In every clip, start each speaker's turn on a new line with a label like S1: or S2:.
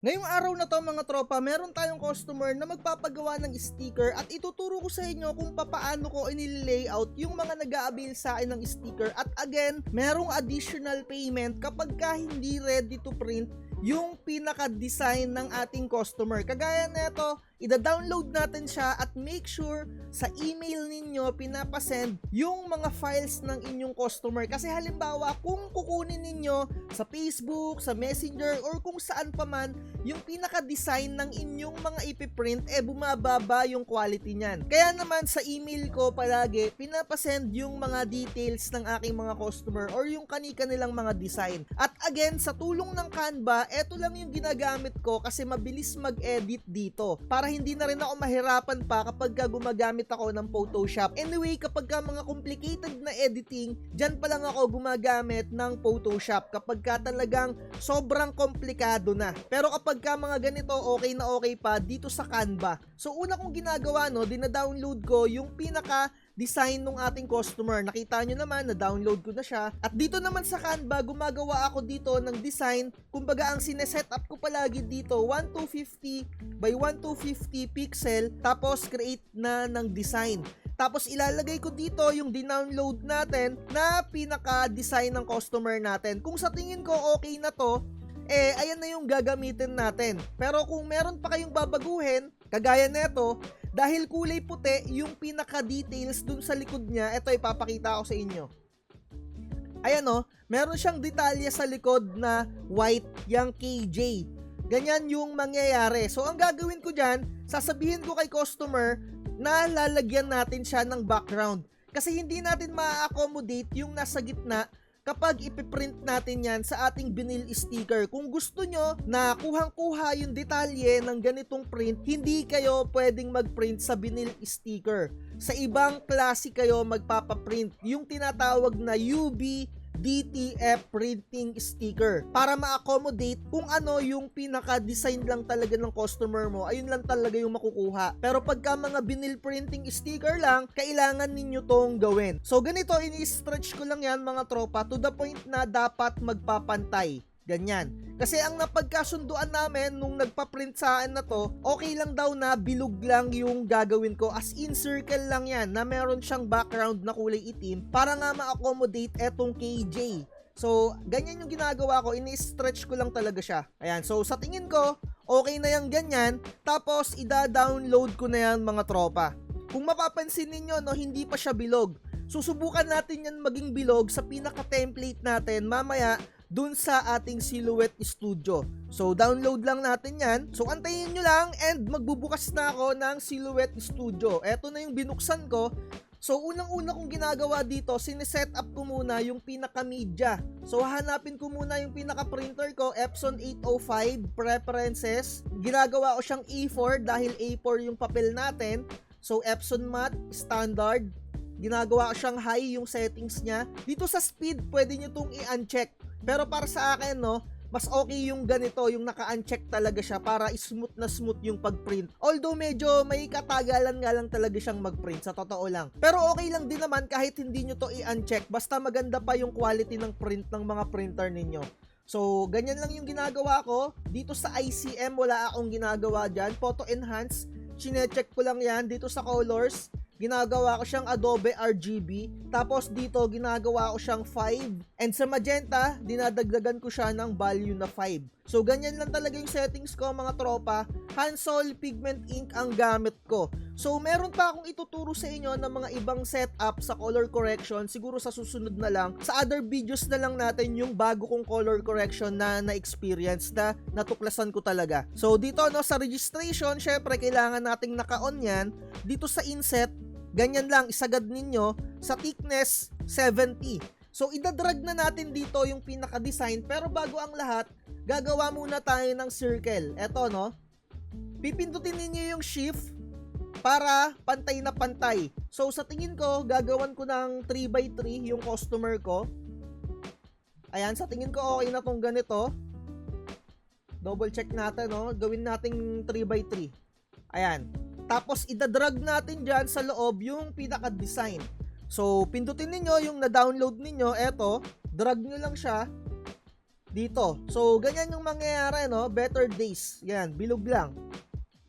S1: Ngayong araw na to mga tropa, meron tayong customer na magpapagawa ng sticker at ituturo ko sa inyo kung paano ko inili-layout yung mga nag-a-avail sa akin ng sticker. At again, merong additional payment kapag hindi ready to print yung pinaka-design ng ating customer. Kagaya nito, ida-download natin siya at make sure sa email ninyo pinapasend yung mga files ng inyong customer. Kasi halimbawa, kung kukunin ninyo sa Facebook, sa Messenger, or kung saan pa man, yung pinaka-design ng inyong mga ipiprint, bumababa yung quality niyan. Kaya naman sa email ko palagi, pinapasend yung mga details ng aking mga customer or yung kani-kanilang mga design. At again, sa tulong ng Canva, eto lang yung ginagamit ko kasi mabilis mag-edit dito. Para hindi na rin ako mahirapan pa kapag gumagamit ako ng Photoshop. Anyway, kapag mga complicated na editing, dyan pa lang ako gumagamit ng Photoshop kapag talagang sobrang komplikado na. Pero kapag mga ganito, okay na okay pa dito sa Canva. So una kong ginagawa, dina-download ko yung pinaka-design ng ating customer. Nakita nyo naman, na-download ko na siya. At dito naman sa Canva, gumagawa ako dito ng design. Kumbaga, ang sineset up ko palagi dito, 1250 by 1250 pixel, tapos create na ng design. Tapos ilalagay ko dito yung dinownload natin na pinaka-design ng customer natin. Kung sa tingin ko okay na to, ayan na yung gagamitin natin. Pero kung meron pa kayong babaguhin, kagaya neto, dahil kulay puti yung pinaka-details dun sa likod niya, ito ipapakita ko sa inyo. Ayan meron siyang detalye sa likod na white, yung KJ. Ganyan yung mangyayari. So ang gagawin ko dyan, sasabihin ko kay customer na lalagyan natin siya ng background. Kasi hindi natin ma-accommodate yung nasa gitna kapag ipiprint natin yan sa ating vinyl sticker. Kung gusto nyo na kuhang-kuha yung detalye ng ganitong print, hindi kayo pwedeng mag-print sa vinyl sticker. Sa ibang klase kayo magpapaprint, yung tinatawag na UV DTF printing sticker para ma-accommodate kung ano yung pinaka-design lang talaga ng customer mo, ayun lang talaga yung makukuha. Pero pagka mga vinyl printing sticker lang, kailangan ninyo tong gawin. So ganito, ini-stretch ko lang yan mga tropa to the point na dapat magpapantay. Ganyan. Kasi ang napagkasunduan namin nung nagpa-print sa akin na to, okay lang daw na bilog lang yung gagawin ko, as in circle lang yan na meron siyang background na kulay itim para nga ma-accommodate etong KJ. So, ganyan yung ginagawa ko, ini-stretch ko lang talaga siya. Ayan, so sa tingin ko, okay na yung ganyan, tapos ida-download ko na yan mga tropa. Kung mapapansin ninyo, hindi pa siya bilog. Susubukan natin yan maging bilog sa pinaka-template natin mamaya dun sa ating Silhouette Studio. So, download lang natin yan. So, antayin nyo lang and magbubukas na ako ng Silhouette Studio. Eto na yung binuksan ko. So, unang-una kong ginagawa dito, sineset up ko muna yung pinaka-media. So, hahanapin ko muna yung pinaka-printer ko, Epson 805 Preferences. Ginagawa ko siyang A4 dahil A4 yung papel natin. So, Epson Matte Standard. Ginagawa ko siyang high yung settings niya. Dito sa speed, pwede nyo itong i-uncheck. Pero para sa akin, mas okay yung ganito, yung naka-uncheck talaga siya para smooth na smooth yung pag-print. Although medyo may katagalan nga lang talaga siyang mag-print, sa totoo lang. Pero okay lang din naman kahit hindi nyo to i-uncheck, basta maganda pa yung quality ng print ng mga printer ninyo. So, ganyan lang yung ginagawa ko. Dito sa ICM, wala akong ginagawa dyan. Photo Enhance, chinecheck ko lang yan. Dito sa Colors, ginagawa ko siyang Adobe RGB. Tapos dito, ginagawa ko siyang 5. And sa Magenta, dinadagdagan ko siya ng value na 5. So, ganyan lang talaga yung settings ko mga tropa. Hansol Pigment Ink ang gamit ko. So, meron pa akong ituturo sa inyo ng mga ibang setup sa color correction. Siguro sa susunod na lang. Sa other videos na lang natin yung bago kong color correction na na-experience na natuklasan ko talaga. So, dito sa registration, syempre, kailangan nating naka-on yan. Dito sa inset, ganyan lang, isagad ninyo sa thickness 70. So, idadrag na natin dito yung pinaka-design. Pero bago ang lahat, gagawa muna tayo ng circle. Eto, pipindutin ninyo yung shift para pantay na pantay. So, sa tingin ko, gagawan ko ng 3x3 yung customer ko. Ayan, sa tingin ko okay na tong ganito. Double check natin, gawin nating 3x3. Ayan. Tapos, idadrag natin dyan sa loob yung pinaka-design. So, pindutin ninyo yung na-download ninyo. Eto, drag nyo lang siya. dito. So, ganyan yung mangyayari, no? Better days. Yan, bilog lang.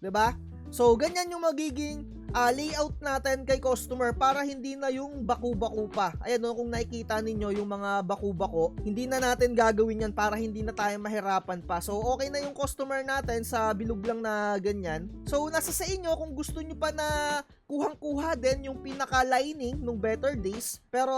S1: 'Di ba? So, ganyan yung magiging layout natin kay customer para hindi na yung baku-baku pa. Ayan, no, kung nakikita ninyo yung mga baku-bako, hindi na natin gagawin yan para hindi na tayo mahirapan pa. So, okay na yung customer natin sa bilog lang na ganyan. So, nasa sa inyo kung gusto nyo pa na kuhang-kuha din yung pinaka-lining nung Better Days. Pero,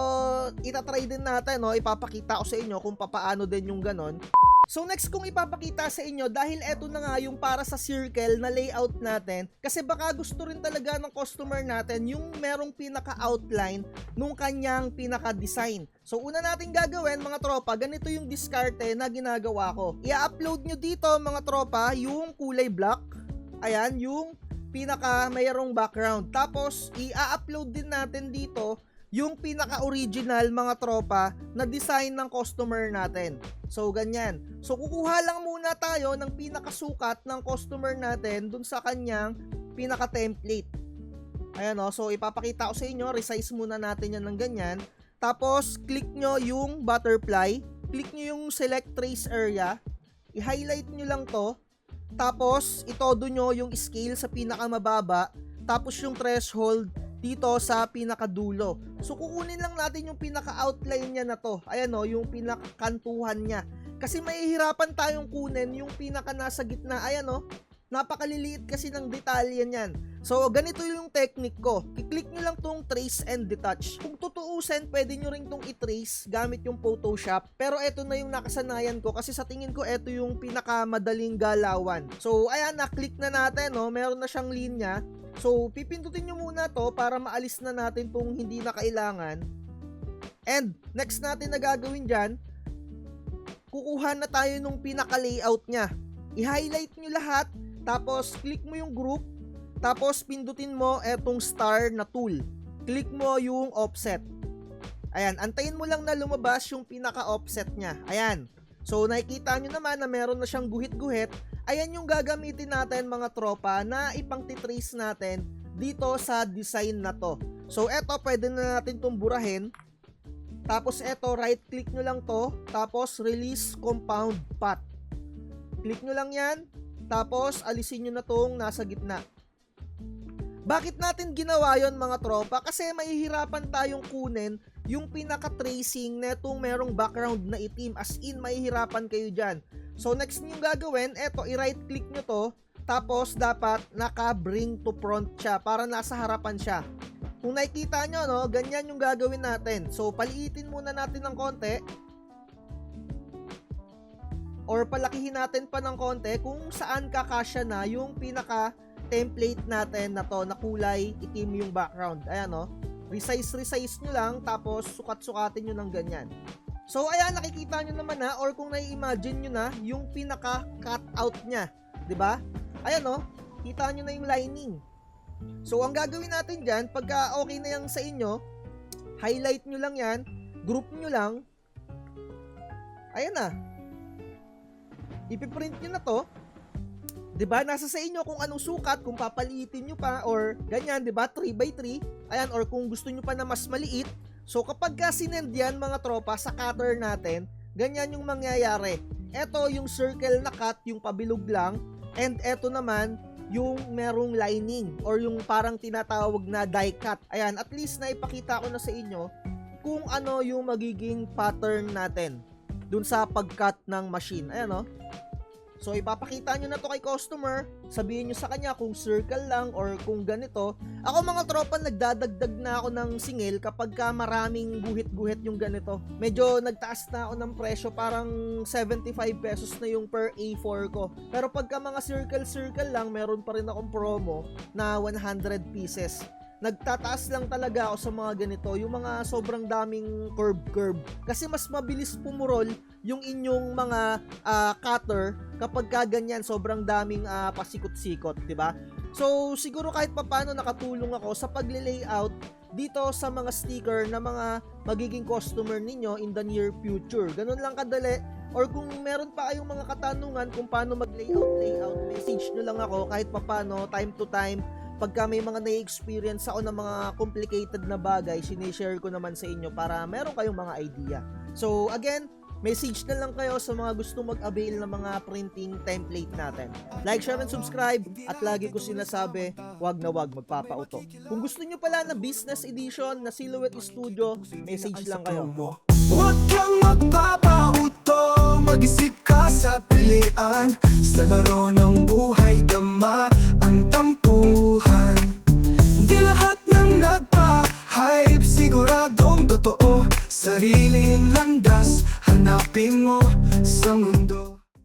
S1: itatry din natin, no? Ipapakita ko sa inyo kung papaano din yung ganon. So next kong ipapakita sa inyo, dahil eto na nga yung para sa circle na layout natin, kasi baka gusto rin talaga ng customer natin yung merong pinaka-outline nung kanyang pinaka-design. So una natin gagawin mga tropa, ganito yung diskarte na ginagawa ko. I-upload nyo dito mga tropa yung kulay black, ayan yung pinaka mayroong background. Tapos i-upload din natin dito yung pinaka-original mga tropa na design ng customer natin. So, ganyan. So, kukuha lang muna tayo ng pinakasukat ng customer natin dun sa kanyang pinaka-template. Ayan o. So, ipapakita ko sa inyo. Resize muna natin yan ng ganyan. Tapos, click nyo yung butterfly. Click nyo yung select trace area. I-highlight nyo lang to. Tapos, itodo nyo yung scale sa pinakamababa. Tapos, yung threshold dito sa pinakadulo. So kukunin lang natin yung pinaka-outline niya na to. Ayan o, yung pinakakantuhan niya. Kasi mahihirapan tayong kunin yung pinaka nasa gitna. Ayan o, napakaliliit kasi ng detalye niyan. So ganito yung technique ko. I-click nyo lang tong trace and detach. Kung tutuusin, pwede nyo rin tong i-trace gamit yung Photoshop. Pero eto na yung nakasanayan ko kasi sa tingin ko eto yung pinakamadaling galawan. So ayan, na-click na natin. No? Meron na siyang linya. So, pipindutin nyo muna to para maalis na natin tong hindi na kailangan. And, next natin na gagawin dyan, kukuha na tayo nung pinaka-layout nya. I-highlight nyo lahat, tapos click mo yung group, tapos pindutin mo etong star na tool. Click mo yung offset. Ayan, antayin mo lang na lumabas yung pinaka-offset nya. Ayan. So, nakikita nyo naman na meron na siyang guhit-guhit. Ayan yung gagamitin natin mga tropa na ipang-titrace natin dito sa design na to. So, eto, pwede na natin itong burahin. Tapos, eto, right-click nyo lang to. Tapos, release compound path. Click nyo lang yan. Tapos, alisin nyo na tong nasa gitna. Bakit natin ginawa yon mga tropa? Kasi mahihirapan tayong kunin yung pinaka-tracing netong merong background na itim. As in, mahihirapan kayo dyan. So, next nyo gagawin, eto, i-right click nyo to, tapos dapat naka-bring to front siya para nasa harapan siya. Kung nakikita nyo, no, ganyan yung gagawin natin. So, paliitin muna natin ng konti. Or palakihin natin pa ng konti kung saan kakasya na yung pinaka-template natin na to, na kulay itim yung background. Ayan, no. Resize nyo lang, tapos sukat-sukatin nyo ng ganyan. So, ayan, nakikita nyo naman na, or kung nai-imagine nyo na, yung pinaka-cutout nya. 'Di ba? Ayan o, kita nyo na yung lining. So, ang gagawin natin dyan, pagka okay na yan sa inyo, highlight nyo lang yan, group nyo lang. Ayan na. Ipiprint nyo na to. 'Di ba? Nasa sa inyo kung anong sukat, kung papaliitin nyo pa, or ganyan, 'di ba? 3x3. Ayan, or kung gusto nyo pa na mas maliit. So kapag sinend yan mga tropa sa cutter natin, ganyan yung mangyayari. Ito yung circle na cut, yung pabilog lang, and eto naman yung merong lining or yung parang tinatawag na die cut. Ayan, at least naipakita ko na sa inyo kung ano yung magiging pattern natin dun sa pag-cut ng machine. Ayan o. So, ipapakita nyo na to kay customer. Sabihin nyo sa kanya kung circle lang or kung ganito. Ako mga tropa, nagdadagdag na ako ng singil kapag maraming guhit-guhit yung ganito. Medyo nagtaas na ako ng presyo, parang 75 pesos na yung per A4 ko. Pero pagka mga circle-circle lang, meron pa rin akong promo na 100 pieces. Nagtataas lang talaga ako sa mga ganito, yung mga sobrang daming curve. Kasi mas mabilis pumurol yung inyong mga cutter kapag ganyan, sobrang daming pasikot-sikot, 'di ba? So, siguro kahit papaano nakatulong ako sa pagle-layout dito sa mga sticker na mga magiging customer ninyo in the near future. Ganun lang kadali. Or kung meron pa kayong mga katanungan kung paano mag-layout, message nyo lang ako kahit papaano, time to time. Pagka may mga na-experience ako ng mga complicated na bagay, sinishare ko naman sa inyo para meron kayong mga idea. So again, message na lang kayo sa mga gusto mag-avail ng mga printing template natin. Like, share, and subscribe. At lagi ko sinasabi, wag na wag magpapauto. Kung gusto nyo pala na business edition na Silhouette Studio, message lang kayo.
S2: Huwag kang magpapauto, mag-isip ka sa pilian. Sa laro ng buhay, dama ang tampuhan. Di lahat ng nagpa-hype, siguradong totoo. Sariling landas, hanapin mo sa mundo.